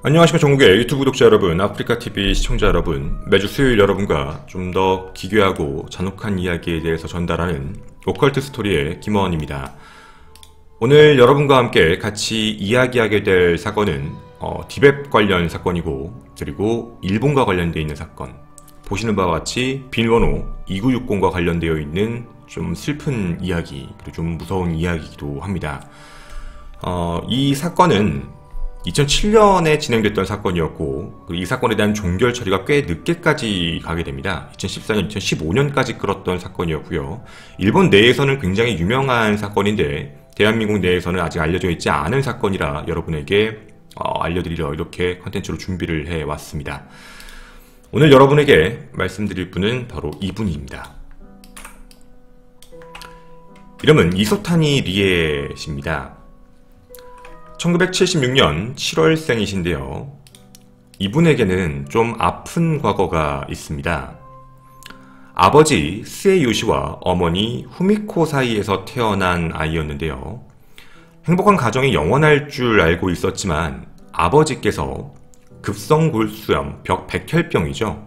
안녕하십니까. 전국의 유튜브 구독자 여러분, 아프리카TV 시청자 여러분, 매주 수요일 여러분과 좀 더 기괴하고 잔혹한 이야기에 대해서 전달하는 오컬트 스토리의 김어원입니다. 오늘 여러분과 함께 같이 이야기하게 될 사건은 티벳 관련 사건이고, 그리고 일본과 관련되어 있는 사건, 보시는 바와 같이 비밀번호 2960과 관련되어 있는 좀 슬픈 이야기, 그리고 좀 무서운 이야기이기도 합니다. 이 사건은 2007년에 진행됐던 사건이었고, 이 사건에 대한 종결 처리가 꽤 늦게까지 가게 됩니다. 2014년, 2015년까지 끌었던 사건이었고요. 일본 내에서는 굉장히 유명한 사건인데 대한민국 내에서는 아직 알려져 있지 않은 사건이라 여러분에게 알려드리려 이렇게 컨텐츠로 준비를 해왔습니다. 오늘 여러분에게 말씀드릴 분은 바로 이분입니다. 이름은 이소타니 리에 씨입니다. 1976년 7월생이신데요. 이분에게는 좀 아픈 과거가 있습니다. 아버지 스에 요시와 어머니 후미코 사이에서 태어난 아이였는데요. 행복한 가정이 영원할 줄 알고 있었지만 아버지께서 급성골수염 백혈병이죠.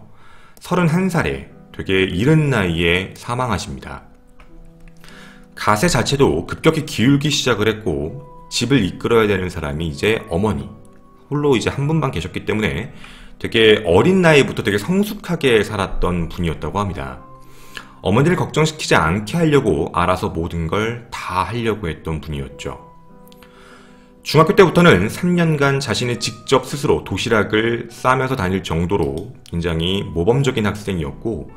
31살에 되게 이른 나이에 사망하십니다. 가세 자체도 급격히 기울기 시작을 했고, 집을 이끌어야 되는 사람이 이제 어머니, 홀로 이제 한 분만 계셨기 때문에 되게 어린 나이부터 되게 성숙하게 살았던 분이었다고 합니다. 어머니를 걱정시키지 않게 하려고 알아서 모든 걸 다 하려고 했던 분이었죠. 중학교 때부터는 3년간 자신이 직접 스스로 도시락을 싸면서 다닐 정도로 굉장히 모범적인 학생이었고,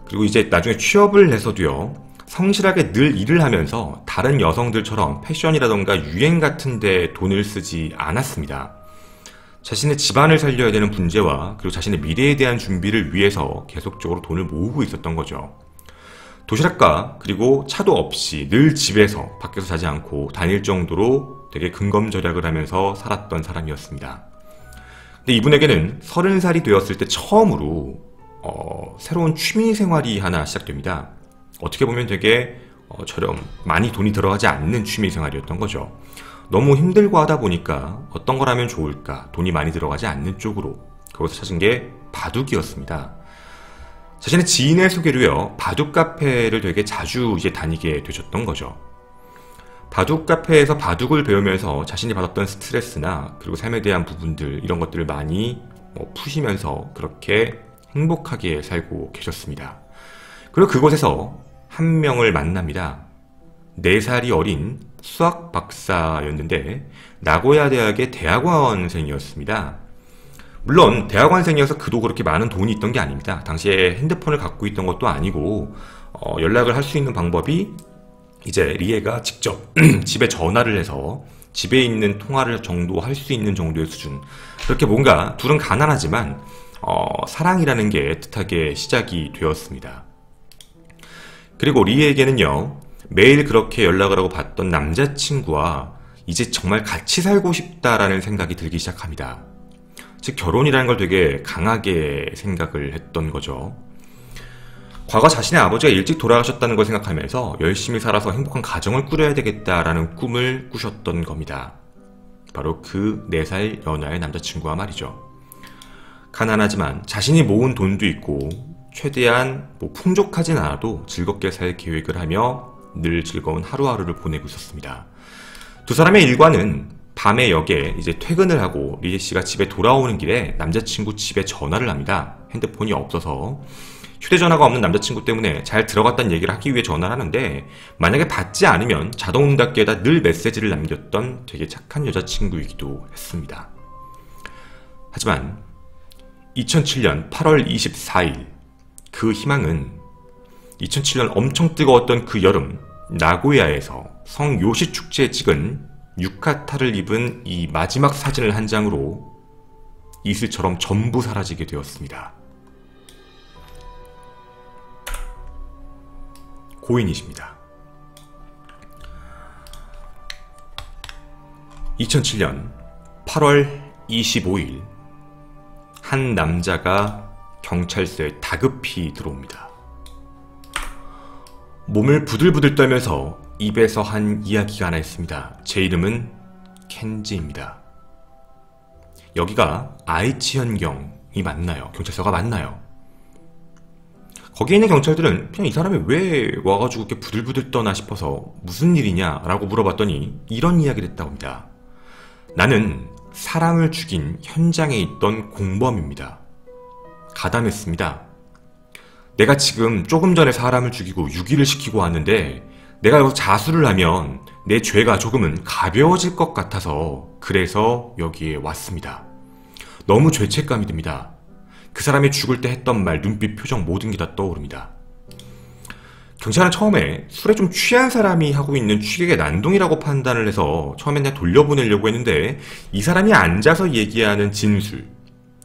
그리고 이제 나중에 취업을 해서도요, 성실하게 늘 일을 하면서 다른 여성들처럼 패션이라던가 유행 같은 데 돈을 쓰지 않았습니다. 자신의 집안을 살려야 되는 문제와 그리고 자신의 미래에 대한 준비를 위해서 계속적으로 돈을 모으고 있었던 거죠. 도시락과 그리고 차도 없이 늘 집에서 밖에서 자지 않고 다닐 정도로 되게 근검절약을 하면서 살았던 사람이었습니다. 근데 이분에게는 30살이 되었을 때 처음으로 새로운 취미 생활이 하나 시작됩니다. 어떻게 보면 되게 많이 돈이 들어가지 않는 취미생활이었던 거죠. 너무 힘들고 하다 보니까 어떤 걸 하면 좋을까, 돈이 많이 들어가지 않는 쪽으로 거기서 찾은 게 바둑이었습니다. 자신의 지인의 소개로요, 바둑 카페를 되게 자주 이제 다니게 되셨던 거죠. 바둑 카페에서 바둑을 배우면서 자신이 받았던 스트레스나 그리고 삶에 대한 부분들, 이런 것들을 많이 푸시면서 그렇게 행복하게 살고 계셨습니다. 그리고 그곳에서 한 명을 만납니다. 4살이 어린 수학 박사였는데 나고야 대학의 대학원생이었습니다. 물론 대학원생이어서 그도 그렇게 많은 돈이 있던 게 아닙니다. 당시에 핸드폰을 갖고 있던 것도 아니고 연락을 할 수 있는 방법이 이제 리에가 직접 집에 전화를 해서 집에 있는 통화를 정도 할 수 있는 정도의 수준. 그렇게 뭔가 둘은 가난하지만 사랑이라는 게 뜻하게 시작이 되었습니다. 그리고 리에게는요, 매일 그렇게 연락을 하고 봤던 남자친구와 이제 정말 같이 살고 싶다라는 생각이 들기 시작합니다. 즉 결혼이라는 걸 되게 강하게 생각을 했던 거죠. 과거 자신의 아버지가 일찍 돌아가셨다는 걸 생각하면서 열심히 살아서 행복한 가정을 꾸려야 되겠다라는 꿈을 꾸셨던 겁니다. 바로 그 4살 연하의 남자친구와 말이죠. 가난하지만 자신이 모은 돈도 있고 최대한 풍족하진 않아도 즐겁게 살 계획을 하며 늘 즐거운 하루하루를 보내고 있었습니다. 두 사람의 일과는 밤에 역에 이제 퇴근을 하고 리에 씨가 집에 돌아오는 길에 남자친구 집에 전화를 합니다. 핸드폰이 없어서 휴대전화가 없는 남자친구 때문에 잘 들어갔다는 얘기를 하기 위해 전화를 하는데, 만약에 받지 않으면 자동응답기에다 늘 메시지를 남겼던 되게 착한 여자친구이기도 했습니다. 하지만 2007년 8월 24일 그 희망은 2007년 엄청 뜨거웠던 그 여름 나고야에서 성요시 축제에 찍은 유카타를 입은 이 마지막 사진을 한 장으로 이슬처럼 전부 사라지게 되었습니다. 고인이십니다. 2007년 8월 25일 한 남자가 경찰서에 다급히 들어옵니다. 몸을 부들부들 떨면서 입에서 한 이야기가 하나 있습니다. 제 이름은 켄지입니다. 여기가 아이치 현경이 맞나요? 경찰서가 맞나요? 거기에 있는 경찰들은 그냥 이 사람이 왜 와가지고 이렇게 부들부들 떠나 싶어서 무슨 일이냐 라고 물어봤더니 이런 이야기를 했다고 합니다. 나는 사람을 죽인 현장에 있던 공범입니다. 가담했습니다. 내가 지금 조금 전에 사람을 죽이고 유기를 시키고 왔는데 내가 여기서 자수를 하면 내 죄가 조금은 가벼워질 것 같아서 그래서 여기에 왔습니다. 너무 죄책감이 듭니다. 그 사람이 죽을 때 했던 말, 눈빛, 표정 모든 게 다 떠오릅니다. 경찰은 처음에 술에 좀 취한 사람이 하고 있는 취객의 난동이라고 판단을 해서 처음엔 그냥 돌려보내려고 했는데 이 사람이 앉아서 얘기하는 진술,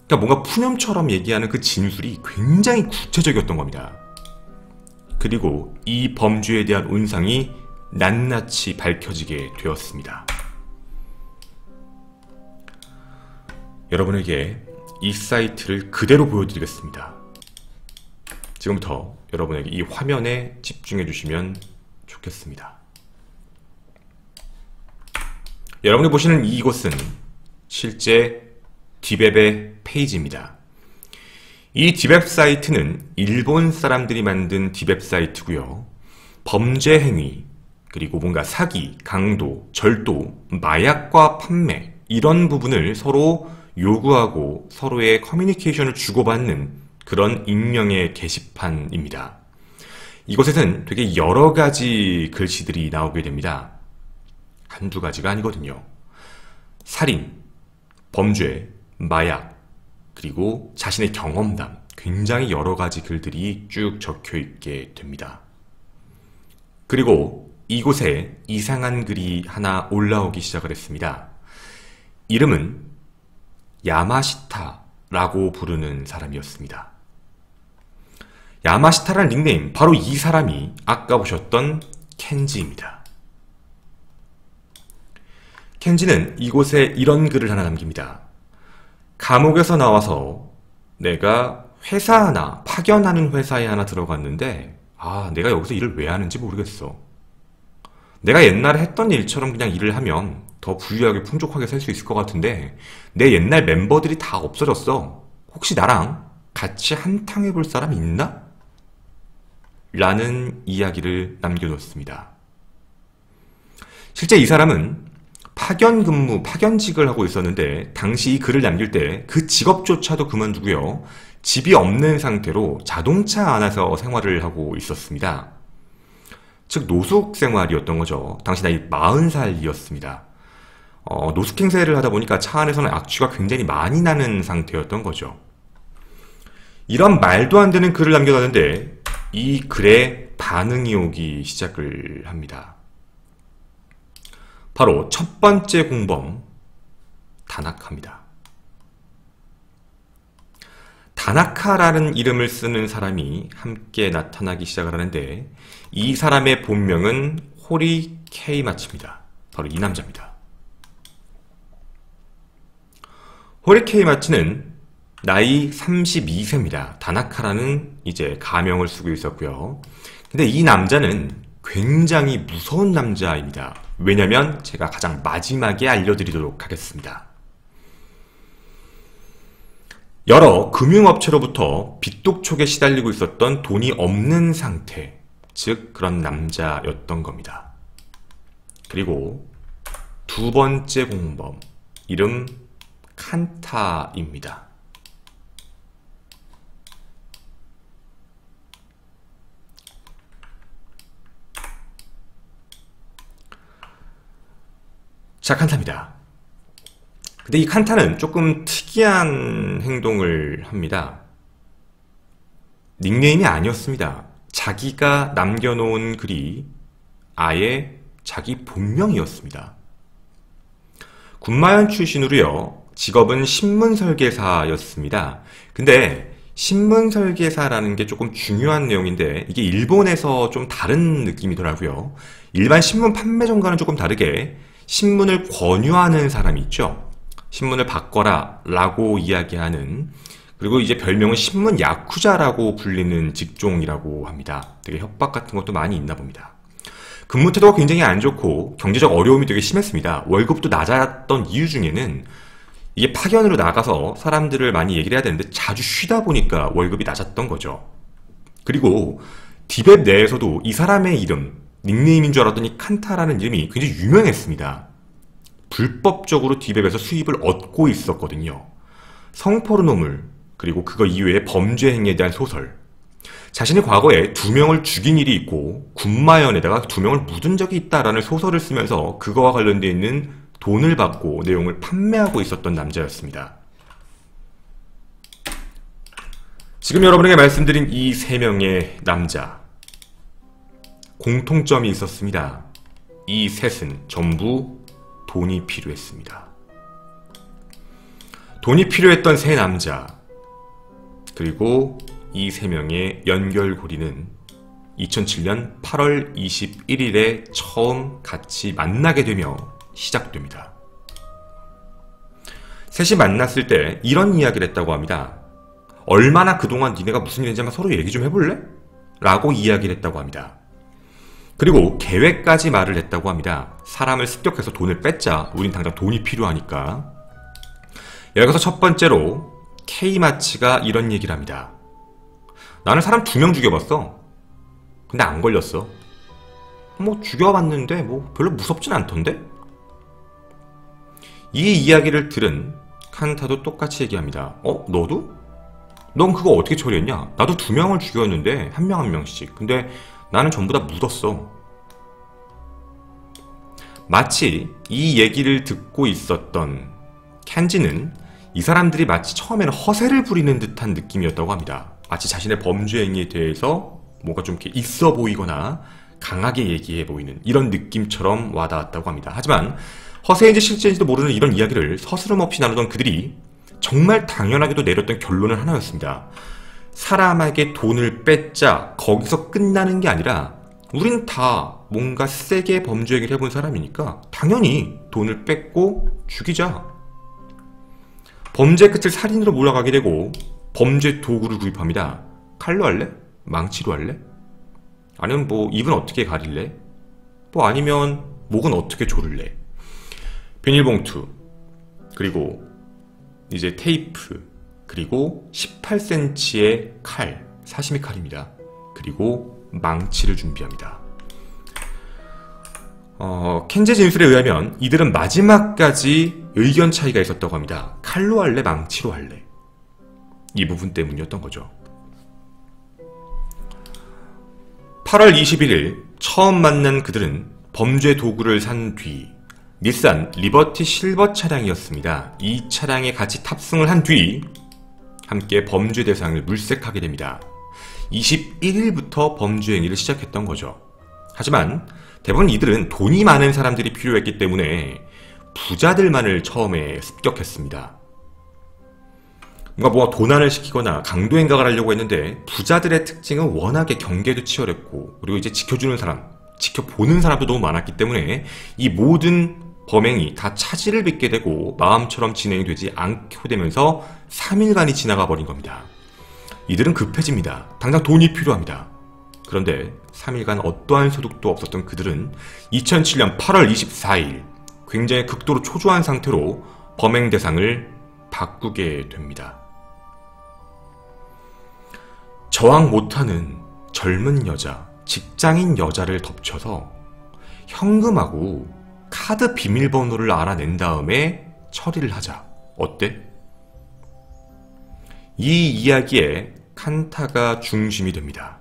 그러니까 뭔가 푸념처럼 얘기하는 그 진술이 굉장히 구체적이었던 겁니다. 그리고 이 범죄에 대한 온상이 낱낱이 밝혀지게 되었습니다. 여러분에게 이 사이트를 그대로 보여드리겠습니다. 지금부터 여러분에게 이 화면에 집중해 주시면 좋겠습니다. 여러분이 보시는 이곳은 실제 디웹의 페이지입니다. 이 디웹 사이트는 일본 사람들이 만든 디웹 사이트고요. 범죄 행위, 그리고 뭔가 사기, 강도, 절도, 마약과 판매 이런 부분을 서로 요구하고 서로의 커뮤니케이션을 주고받는 그런 익명의 게시판입니다. 이곳에는 되게 여러 가지 글씨들이 나오게 됩니다. 한두 가지가 아니거든요. 살인, 범죄, 마약, 그리고 자신의 경험담, 굉장히 여러 가지 글들이 쭉 적혀 있게 됩니다. 그리고 이곳에 이상한 글이 하나 올라오기 시작을 했습니다. 이름은 야마시타라고 부르는 사람이었습니다. 야마시타라는 닉네임, 바로 이 사람이 아까 보셨던 켄지입니다. 켄지는 이곳에 이런 글을 하나 남깁니다. 감옥에서 나와서 내가 회사 하나, 파견하는 회사에 하나 들어갔는데 내가 여기서 일을 왜 하는지 모르겠어. 내가 옛날에 했던 일처럼 그냥 일을 하면 더 부유하게 풍족하게 살 수 있을 것 같은데 내 옛날 멤버들이 다 없어졌어. 혹시 나랑 같이 한탕 해볼 사람 있나? 라는 이야기를 남겨놓습니다. 실제 이 사람은 파견직을 하고 있었는데 당시 이 글을 남길 때 그 직업조차도 그만두고요. 집이 없는 상태로 자동차 안에서 생활을 하고 있었습니다. 즉 노숙 생활이었던 거죠. 당시 나이 40살이었습니다. 노숙 행세를 하다 보니까 차 안에서는 악취가 굉장히 많이 나는 상태였던 거죠. 이런 말도 안 되는 글을 남겨놨는데 이 글에 반응이 오기 시작을 합니다. 바로 첫 번째 공범 다나카입니다. 다나카라는 이름을 쓰는 사람이 함께 나타나기 시작을 하는데 이 사람의 본명은 호리 케이마츠입니다. 바로 이 남자입니다. 호리 케이마츠는 나이 32세입니다. 다나카라는 이제 가명을 쓰고 있었고요. 근데 이 남자는 굉장히 무서운 남자입니다. 왜냐면 제가 가장 마지막에 알려드리도록 하겠습니다. 여러 금융업체로부터 빚독촉에 시달리고 있었던 돈이 없는 상태, 즉 그런 남자였던 겁니다. 그리고 두 번째 공범, 이름 칸타입니다. 자, 칸타입니다. 근데 이 칸타는 조금 특이한 행동을 합니다. 닉네임이 아니었습니다. 자기가 남겨놓은 글이 아예 자기 본명이었습니다. 군마현 출신으로요. 직업은 신문설계사였습니다. 근데 신문설계사라는 게 조금 중요한 내용인데 이게 일본에서 좀 다른 느낌이더라고요. 일반 신문 판매점과는 조금 다르게 신문을 권유하는 사람이 있죠. 신문을 바꿔라 라고 이야기하는, 그리고 이제 별명은 신문 야쿠자라고 불리는 직종이라고 합니다. 되게 협박 같은 것도 많이 있나 봅니다. 근무 태도가 굉장히 안 좋고 경제적 어려움이 되게 심했습니다. 월급도 낮았던 이유 중에는 이게 파견으로 나가서 사람들을 많이 얘기를 해야 되는데 자주 쉬다 보니까 월급이 낮았던 거죠. 그리고 디벳 내에서도 이 사람의 이름, 닉네임인 줄 알았더니 칸타라는 이름이 굉장히 유명했습니다. 불법적으로 디벳에서 수입을 얻고 있었거든요. 성포르노물, 그리고 그거 이외의 범죄 행위에 대한 소설, 자신이 과거에 2명을 죽인 일이 있고 군마연에다가 2명을 묻은 적이 있다라는 소설을 쓰면서 그거와 관련되어 있는 돈을 받고 내용을 판매하고 있었던 남자였습니다. 지금 여러분에게 말씀드린 이 3명의 남자, 공통점이 있었습니다. 이 셋은 전부 돈이 필요했습니다. 돈이 필요했던 3 남자, 그리고 이 3명의 연결고리는 2007년 8월 21일에 처음 같이 만나게 되며 시작됩니다. 셋이 만났을 때 이런 이야기를 했다고 합니다. 얼마나 그동안 니네가 무슨 일 했는지 한번 서로 얘기 좀 해볼래? 라고 이야기를 했다고 합니다. 그리고 계획까지 말을 했다고 합니다. 사람을 습격해서 돈을 뺏자. 우린 당장 돈이 필요하니까. 여기서 첫 번째로 K마치가 이런 얘기를 합니다. 나는 사람 2명 죽여봤어. 근데 안 걸렸어. 뭐 죽여봤는데 뭐 별로 무섭진 않던데? 이 이야기를 들은 칸타도 똑같이 얘기합니다. 너도? 넌 그거 어떻게 처리했냐? 나도 2명을 죽였는데 1명 1명씩. 근데 나는 전부 다 묻었어. 마치 이 얘기를 듣고 있었던 켄지는 이 사람들이 마치 처음에는 허세를 부리는 듯한 느낌이었다고 합니다. 마치 자신의 범죄 행위에 대해서 뭔가 좀 이렇게 있어 보이거나 강하게 얘기해 보이는 이런 느낌처럼 와닿았다고 합니다. 하지만 허세인지 실제인지도 모르는 이런 이야기를 서스럼 없이 나누던 그들이 정말 당연하게도 내렸던 결론은 하나였습니다. 사람에게 돈을 뺏자, 거기서 끝나는 게 아니라 우린 다 뭔가 세게 범죄 얘기를 해본 사람이니까 당연히 돈을 뺏고 죽이자. 범죄 끝을 살인으로 몰아가게 되고 범죄 도구를 구입합니다. 칼로 할래? 망치로 할래? 아니면 뭐 입은 어떻게 가릴래? 뭐 아니면 목은 어떻게 조를래? 비닐봉투, 그리고 이제 테이프, 그리고 18cm의 칼, 사시미 칼입니다. 그리고 망치를 준비합니다. 켄지 진술에 의하면 이들은 마지막까지 의견 차이가 있었다고 합니다. 칼로 할래? 망치로 할래? 이 부분 때문이었던 거죠. 8월 21일 처음 만난 그들은 범죄 도구를 산 뒤 닛산 리버티 실버 차량이었습니다. 이 차량에 같이 탑승을 한 뒤 함께 범죄 대상을 물색하게 됩니다. 21일부터 범죄 행위를 시작했던 거죠. 하지만 대부분 이들은 돈이 많은 사람들이 필요했기 때문에 부자들만을 처음에 습격했습니다. 뭔가 도난을 시키거나 강도 행각을 하려고 했는데 부자들의 특징은 워낙에 경계도 치열했고 그리고 이제 지켜주는 사람, 지켜보는 사람도 너무 많았기 때문에 이 모든 범행이 다 차질을 빚게 되고 마음처럼 진행이 되지 않게 되면서 3일간이 지나가 버린 겁니다. 이들은 급해집니다. 당장 돈이 필요합니다. 그런데 3일간 어떠한 소득도 없었던 그들은 2007년 8월 24일 굉장히 극도로 초조한 상태로 범행 대상을 바꾸게 됩니다. 저항 못하는 젊은 여자, 직장인 여자를 덮쳐서 현금하고 카드 비밀번호를 알아낸 다음에 처리를 하자. 어때? 이 이야기에 칸타가 중심이 됩니다.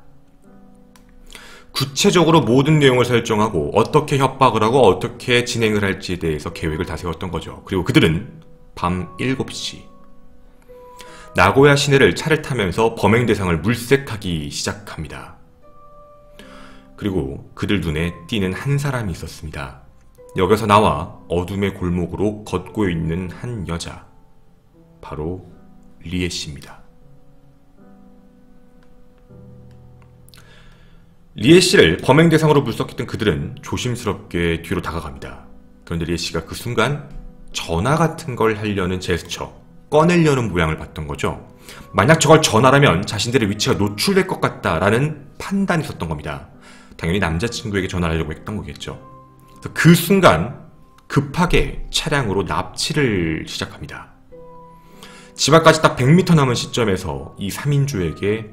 구체적으로 모든 내용을 설정하고 어떻게 협박을 하고 어떻게 진행을 할지에 대해서 계획을 다 세웠던 거죠. 그리고 그들은 밤 7시 나고야 시내를 차를 타면서 범행 대상을 물색하기 시작합니다. 그리고 그들 눈에 띄는 한 사람이 있었습니다. 역에서 나와 어둠의 골목으로 걷고 있는 한 여자, 바로 리에 씨입니다. 리에 씨를 범행 대상으로 물색했던 그들은 조심스럽게 뒤로 다가갑니다. 그런데 리에 씨가 그 순간 전화 같은 걸 하려는 제스처, 꺼내려는 모양을 봤던 거죠. 만약 저걸 전화라면 자신들의 위치가 노출될 것 같다라는 판단이 있었던 겁니다. 당연히 남자친구에게 전화를 하려고 했던 거겠죠. 그 순간 급하게 차량으로 납치를 시작합니다. 집 앞까지 딱 100m 남은 시점에서 이 3인조에게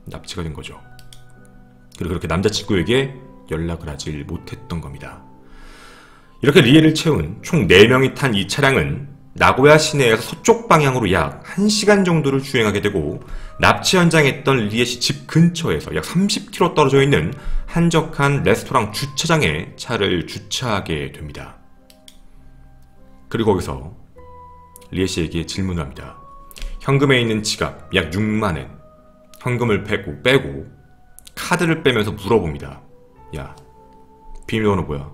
납치가 된 거죠. 그리고 그렇게 남자친구에게 연락을 하질 못했던 겁니다. 이렇게 리에를 채운 총 4명이 탄 이 차량은 나고야 시내에서 서쪽 방향으로 약 1시간 정도를 주행하게 되고 납치 현장에 있던 리에 씨 집 근처에서 약 30km 떨어져 있는 한적한 레스토랑 주차장에 차를 주차하게 됩니다. 그리고 거기서 리에 씨에게 질문을 합니다. 현금에 있는 지갑 약 6만엔, 현금을 빼고 카드를 빼면서 물어봅니다. 야, 비밀번호 뭐야?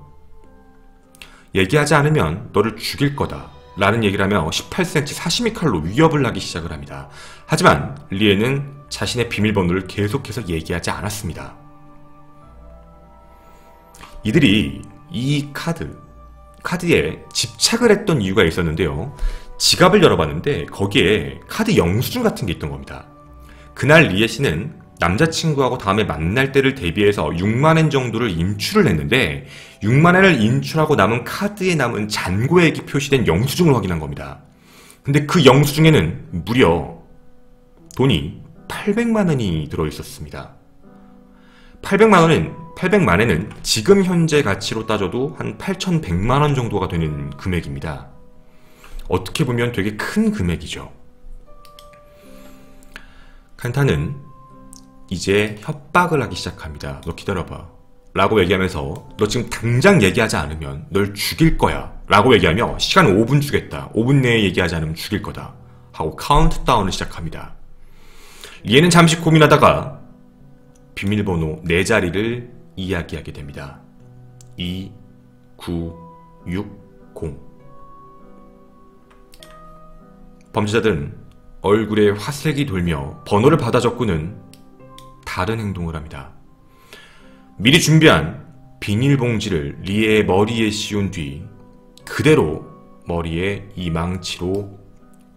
얘기하지 않으면 너를 죽일 거다 라는 얘기를 하며 18cm 사시미 칼로 위협을 하기 시작을 합니다. 하지만 리에는 자신의 비밀번호를 계속해서 얘기하지 않았습니다. 이들이 이 카드에 집착을 했던 이유가 있었는데요. 지갑을 열어봤는데 거기에 카드 영수증 같은 게 있던 겁니다. 그날 리에 씨는 남자친구하고 다음에 만날 때를 대비해서 6만엔 정도를 인출을 했는데 6만엔을 인출하고 남은 카드에 남은 잔고액이 표시된 영수증을 확인한 겁니다. 근데 그 영수증에는 무려 돈이 800만원이 들어있었습니다. 800만원은 지금 현재 가치로 따져도 한 8,100만원 정도가 되는 금액입니다. 어떻게 보면 되게 큰 금액이죠. 칸타는 이제 협박을 하기 시작합니다. 너 기다려봐 라고 얘기하면서 너 지금 당장 얘기하지 않으면 널 죽일 거야 라고 얘기하며 시간 5분 주겠다, 5분 내에 얘기하지 않으면 죽일 거다 하고 카운트다운을 시작합니다. 얘는 잠시 고민하다가 비밀번호 4자리를 이야기하게 됩니다. 2960. 범죄자들은 얼굴에 화색이 돌며 번호를 받아 적고는 다른 행동을 합니다. 미리 준비한 비닐봉지를 리에의 머리에 씌운 뒤 그대로 머리에 이 망치로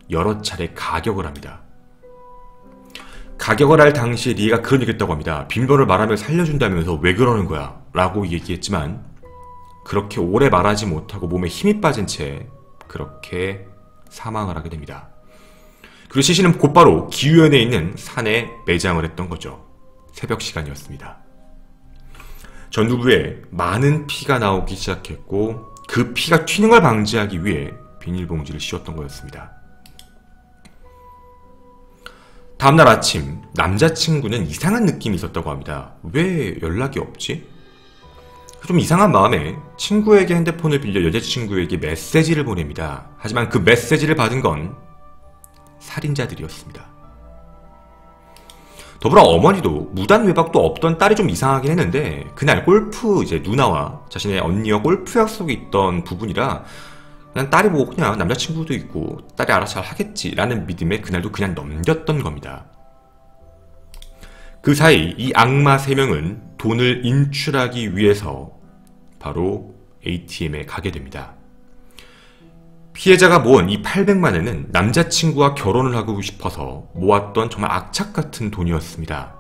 여러 차례 가격을 합니다. 가격을 할 당시에 리에가 그런 얘기를 했다고 합니다. 비밀번호를 말하면 살려준다면서 왜 그러는 거야? 라고 얘기했지만 그렇게 오래 말하지 못하고 몸에 힘이 빠진 채 그렇게 사망을 하게 됩니다. 그리고 시신은 곧바로 기우현에 있는 산에 매장을 했던 거죠. 새벽 시간이었습니다. 전두부에 많은 피가 나오기 시작했고 그 피가 튀는 걸 방지하기 위해 비닐봉지를 씌웠던 거였습니다. 다음날 아침 남자친구는 이상한 느낌이 있었다고 합니다. 왜 연락이 없지? 좀 이상한 마음에 친구에게 핸드폰을 빌려 여자친구에게 메시지를 보냅니다. 하지만 그 메시지를 받은 건 살인자들이었습니다. 더불어 어머니도 무단 외박도 없던 딸이 좀 이상하긴 했는데 그날 누나와 자신의 언니와 골프 약속이 있던 부분이라 그냥 딸이 보고 그냥 남자친구도 있고 딸이 알아서 잘 하겠지 라는 믿음에 그날도 그냥 넘겼던 겁니다. 그 사이 이 악마 3명은 돈을 인출하기 위해서 바로 ATM에 가게 됩니다. 피해자가 모은 이 800만원은 남자친구와 결혼을 하고 싶어서 모았던 정말 악착 같은 돈이었습니다.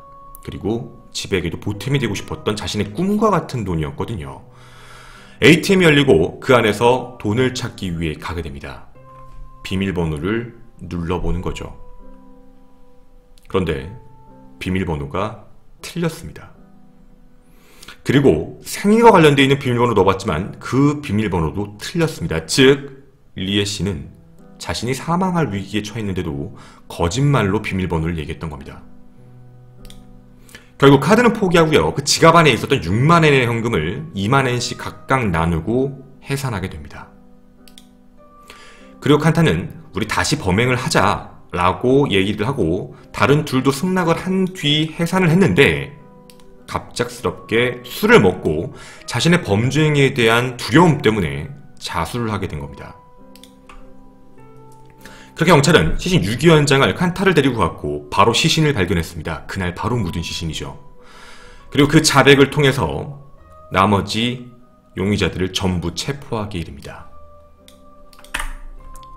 그리고 집에게도 보탬이 되고 싶었던 자신의 꿈과 같은 돈이었거든요. ATM이 열리고 그 안에서 돈을 찾기 위해 가게 됩니다. 비밀번호를 눌러보는 거죠. 그런데 비밀번호가 틀렸습니다. 그리고 생일과 관련되어 있는 비밀번호 넣어봤지만 그 비밀번호도 틀렸습니다. 즉 리에 씨는 자신이 사망할 위기에 처했는데도 거짓말로 비밀번호를 얘기했던 겁니다. 결국 카드는 포기하고요. 그 지갑 안에 있었던 6만엔의 현금을 2만엔씩 각각 나누고 해산하게 됩니다. 그리고 칸타는 우리 다시 범행을 하자 라고 얘기를 하고 다른 둘도 승낙을 한 뒤 해산을 했는데 갑작스럽게 술을 먹고 자신의 범죄행위에 대한 두려움 때문에 자수를 하게 된 겁니다. 그렇게 경찰은 시신 유기 현장을 칸타를 데리고 갔고 바로 시신을 발견했습니다. 그날 바로 묻은 시신이죠. 그리고 그 자백을 통해서 나머지 용의자들을 전부 체포하게 이릅니다.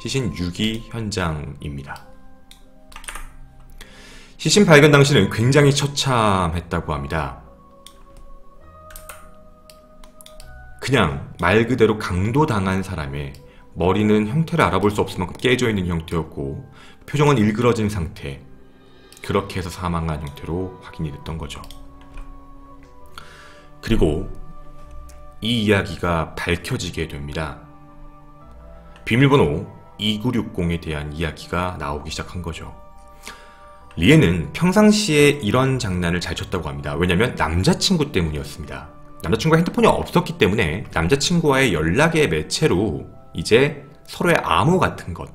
시신 유기 현장입니다. 시신 발견 당시는 굉장히 처참했다고 합니다. 그냥 말 그대로 강도당한 사람의 머리는 형태를 알아볼 수 없을 만큼 깨져있는 형태였고 표정은 일그러진 상태. 그렇게 해서 사망한 형태로 확인이 됐던 거죠. 그리고 이 이야기가 밝혀지게 됩니다. 비밀번호 2960에 대한 이야기가 나오기 시작한 거죠. 리에는 평상시에 이런 장난을 잘 쳤다고 합니다. 왜냐면 남자친구 때문이었습니다. 남자친구가 핸드폰이 없었기 때문에 남자친구와의 연락의 매체로 이제 서로의 암호 같은 것,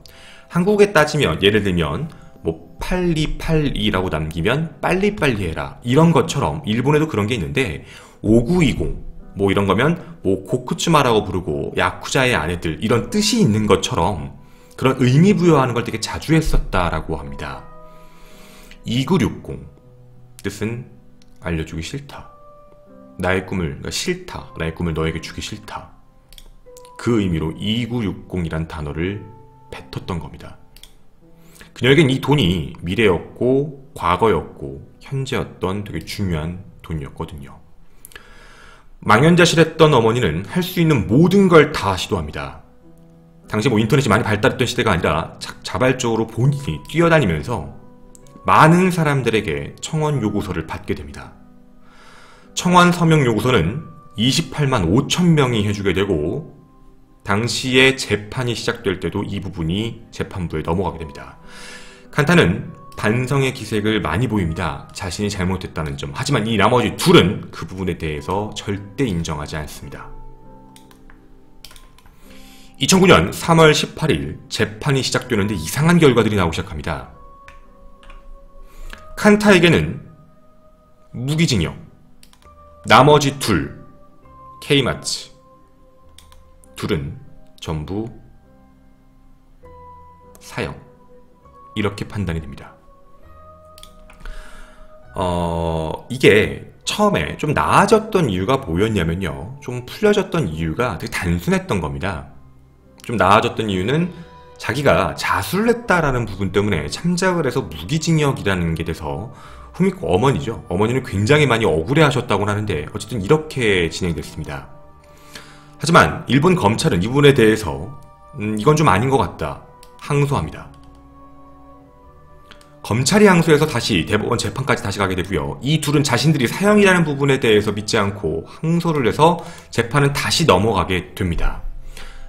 한국에 따지면 예를 들면 뭐 8282라고 남기면 빨리빨리 해라 이런 것처럼 일본에도 그런 게 있는데 5920 뭐 이런 거면 뭐 고쿠츠마라고 부르고 야쿠자의 아내들 이런 뜻이 있는 것처럼 그런 의미 부여하는 걸 되게 자주 했었다라고 합니다. 2960 뜻은 알려주기 싫다. 나의 꿈을 그러니까 싫다. 나의 꿈을 너에게 주기 싫다. 그 의미로 2960이란 단어를 뱉었던 겁니다. 그녀에겐 이 돈이 미래였고 과거였고 현재였던 되게 중요한 돈이었거든요. 망연자실했던 어머니는 할 수 있는 모든 걸 다 시도합니다. 당시 뭐 인터넷이 많이 발달했던 시대가 아니라 자발적으로 본인이 뛰어다니면서 많은 사람들에게 청원 요구서를 받게 됩니다. 청원 서명 요구서는 28만 5천 명이 해주게 되고 당시에 재판이 시작될 때도 이 부분이 재판부에 넘어가게 됩니다. 칸타는 반성의 기색을 많이 보입니다. 자신이 잘못했다는 점. 하지만 이 나머지 둘은 그 부분에 대해서 절대 인정하지 않습니다. 2009년 3월 18일 재판이 시작되는데 이상한 결과들이 나오기 시작합니다. 칸타에게는 무기징역, 나머지 둘, K마츠, 둘은 전부 사형. 이렇게 판단이 됩니다. 이게 처음에 좀 나아졌던 이유가 뭐였냐면요. 좀 풀려졌던 이유가 되게 단순했던 겁니다. 좀 나아졌던 이유는 자기가 자수를 했다라는 부분 때문에 참작을 해서 무기징역이라는 게 돼서 후미코 어머니죠. 어머니는 굉장히 많이 억울해하셨다고 하는데 어쨌든 이렇게 진행됐습니다. 하지만 일본 검찰은 이 부분에 대해서 이건 좀 아닌 것 같다. 항소합니다. 검찰이 항소해서 다시 대법원 재판까지 다시 가게 되고요. 이 둘은 자신들이 사형이라는 부분에 대해서 믿지 않고 항소를 해서 재판은 다시 넘어가게 됩니다.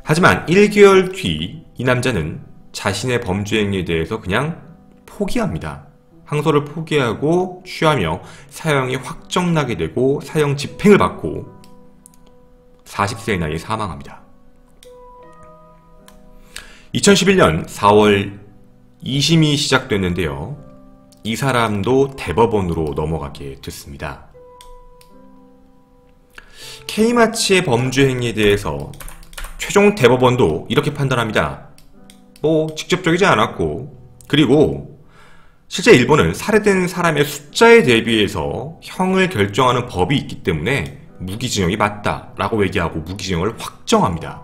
하지만 1개월 뒤 이 남자는 자신의 범죄 행위에 대해서 그냥 포기합니다. 항소를 포기하고 취하며 사형이 확정나게 되고 사형 집행을 받고 40세의 나이에 사망합니다. 2011년 4월 2심이 시작됐는데요. 이 사람도 대법원으로 넘어가게 됐습니다. K마츠의 범죄 행위에 대해서 최종 대법원도 이렇게 판단합니다. 뭐 직접적이지 않았고, 그리고 실제 일본은 살해된 사람의 숫자에 대비해서 형을 결정하는 법이 있기 때문에 무기징역이 맞다라고 얘기하고 무기징역을 확정합니다.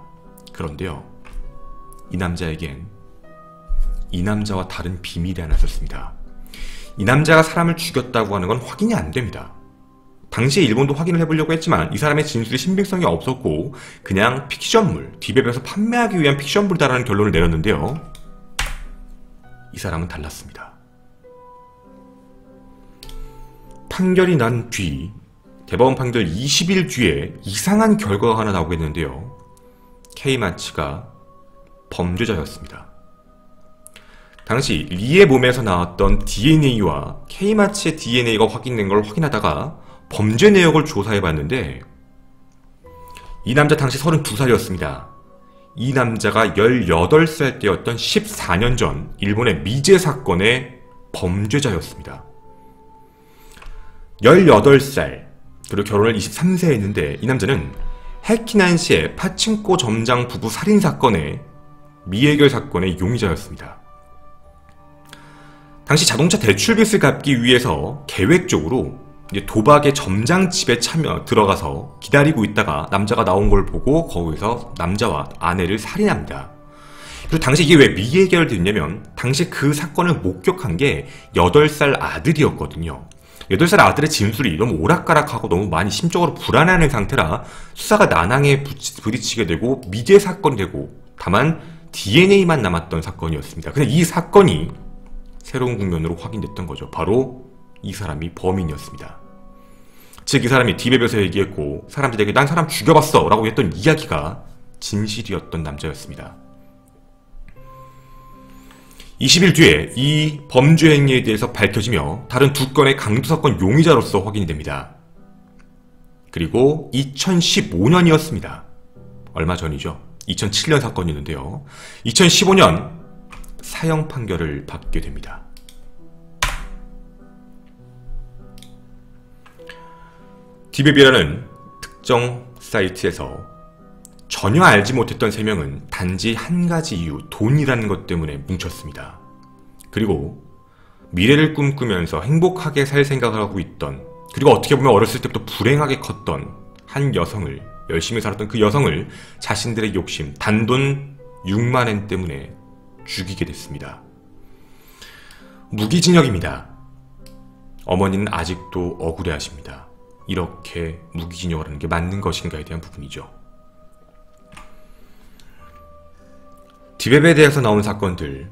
그런데요, 이 남자에겐 이 남자와 다른 비밀이 하나 있었습니다. 이 남자가 사람을 죽였다고 하는 건 확인이 안 됩니다. 당시에 일본도 확인을 해보려고 했지만 이 사람의 진술이 신빙성이 없었고 그냥 픽션물, 디웹에서 판매하기 위한 픽션물이다라는 결론을 내렸는데요. 이 사람은 달랐습니다. 판결이 난 뒤, 대법원 판결 20일 뒤에 이상한 결과가 하나 나오게 됐는데요. K마츠가 범죄자였습니다. 당시 리의 몸에서 나왔던 DNA와 K마츠의 DNA가 확인된 걸 확인하다가 범죄 내역을 조사해봤는데 이 남자 당시 32살이었습니다. 이 남자가 18살 때였던 14년 전 일본의 미제 사건의 범죄자였습니다. 18살, 그리고 결혼을 23세에 했는데 이 남자는 해키난시의 파친코 점장 부부 살인사건의 미해결 사건의 용의자였습니다. 당시 자동차 대출빚을 갚기 위해서 계획적으로 도박의 점장 집에 들어가서 기다리고 있다가 남자가 나온 걸 보고 거기서 남자와 아내를 살인합니다. 그리고 당시 이게 왜 미해결됐냐면 당시 그 사건을 목격한 게 8살 아들이었거든요. 8살 아들의 진술이 너무 오락가락하고 너무 많이 심적으로 불안해하는 상태라 수사가 난항에 부딪히게 되고 미제 사건이 되고 다만 DNA만 남았던 사건이었습니다. 근데 이 사건이 새로운 국면으로 확인됐던 거죠. 바로 이 사람이 범인이었습니다. 즉 이 사람이 디베베에서 얘기했고 사람들에게 난 사람 죽여봤어 라고 했던 이야기가 진실이었던 남자였습니다. 20일 뒤에 이 범죄 행위에 대해서 밝혀지며 다른 두 건의 강도사건 용의자로서 확인이 됩니다. 그리고 2015년이었습니다. 얼마 전이죠. 2007년 사건이었는데요. 2015년 사형 판결을 받게 됩니다. 디베베라는 특정 사이트에서 전혀 알지 못했던 3명은 단지 한 가지 이유, 돈이라는 것 때문에 뭉쳤습니다. 그리고 미래를 꿈꾸면서 행복하게 살 생각을 하고 있던, 그리고 어떻게 보면 어렸을 때부터 불행하게 컸던 한 여성을, 열심히 살았던 그 여성을 자신들의 욕심, 단돈 6만엔 때문에 죽이게 됐습니다. 무기징역입니다. 어머니는 아직도 억울해하십니다. 이렇게 무기징역을 하는 게 맞는 것인가에 대한 부분이죠. 디베베에 대해서 나온 사건들,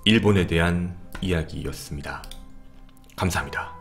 일본에 대한 이야기였습니다. 감사합니다.